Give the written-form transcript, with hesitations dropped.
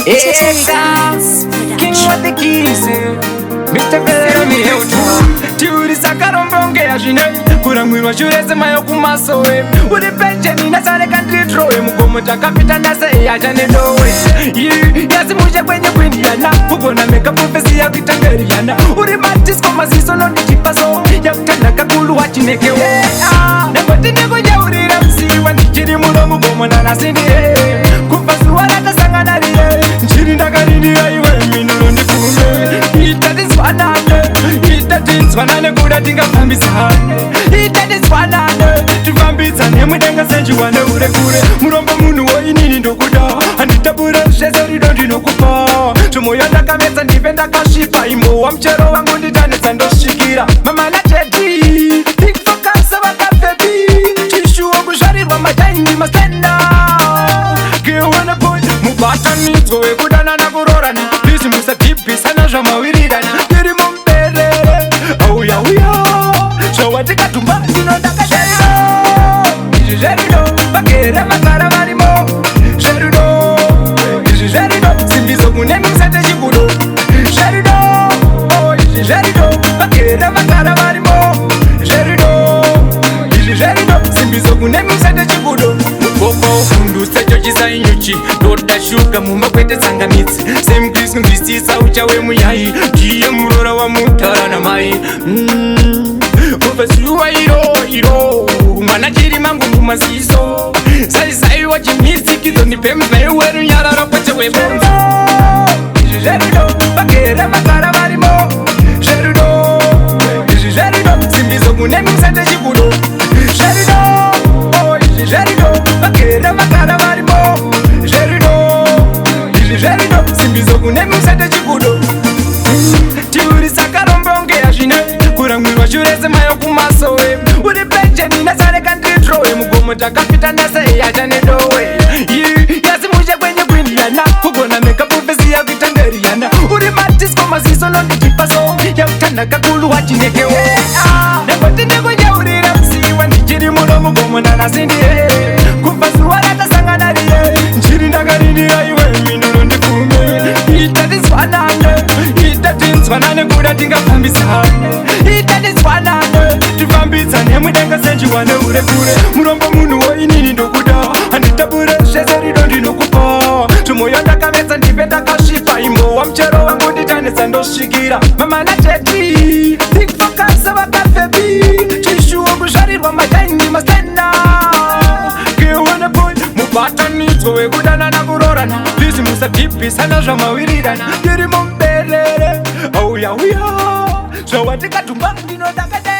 King with the keys, Mr. Bellamy, Turi Sakarombonge, Ajine, Kuramura Jurez, my Okumaso, with the pension in a Sare country, throw him, Gomota Capitan, I say, I don't know it. You, Yasimuja, when you win Yana, who gonna make a prophecy of Italiana, who reminds come as is on the Chipaso, Yakanakulu, watching a kill. Never did never see when the Chirimuno Gomana City, Kupasuana Sanganari, Chirinagari, I will mean on the Pune. Eat that is one another, eat that is one another, good I think of Fambisa. Eat that is one another, to Fambis and him with a send you one over the Kure, Muramba Munu, in Indokuda, and the Tabura, Shazari, don't you know Kupa. To Moyana Kamet and even the Kashipa, I'm Chero, I'm going to dance and Shikira. Mama Natati, think for Kasavaka baby. Tissue of Shari, my time, we must stand now. Girl, when a point, Mubata needs to a good anagorana. This is a deep piece and a jama we read and get him on bed. Oh, yeah, we are. So I take a to back, you know, that I is Jerido, Bakera, Makaramarimo, Jerido, is Jerido, Simbizo, Nemi Santa Jibudo, Jerido, oh, is Jerido, Bakera, Makaramarimo, Jerido, is Jerido, Simbizo, Nemi Santa Jibudo. Ndusecho chisainyuchi Dota shuka mumba kwete tsanganitsi Same Kristu ndisisa uchawe muyai Kiye murora wa mutara na mai Ufasuwa iro Mwana chiri mangu mumasiso Sai wa chimisi kizo nipembe Weru nyarara pache webonzo Jerido, bakere makara marimo Jerido, simbizo kunemi msante jikudo Jerido, oh Jerido, bakere makara marimo Jerido, simbizo kunemi msante jikudo Turi sakarombonge ya jine Kurangwirwa jureze mayo kumaso Uri penche nina sare country throw Mugomota kapita nase ya jane dowe Yasi muje kwenye kwindiana Kugona meka profesi ya vitangeriana Uri matis koma zizo londi jipaso Ya utana kakulu wachinekewe Nekote nekoja uri ramsi Wandi jiri muno mugomona nasindi Kupasu warata sanganari Njiri nagarindi aiwe Minu londi kume Itatis wanane Itatis wanane kuda tinga fambisa Itatis wanane Tufambisa nemudenga senji wane ure kure Murombo munu wa inini ndokuda Anditabure shezeri dondi nokupa Tumoyonda kamesa ndipenda kashipa Imo wa mchero wangu nditane sando shikira Mama na cheti Think focus wa kafebi Tishu wangu shari wa majaini mastena Kiwana boy Mubata nito we kudana na kurorana Lisi musa tipi sana jama wirirana Giri mumbelele Oh ya we ho So watika tumbangi no dakade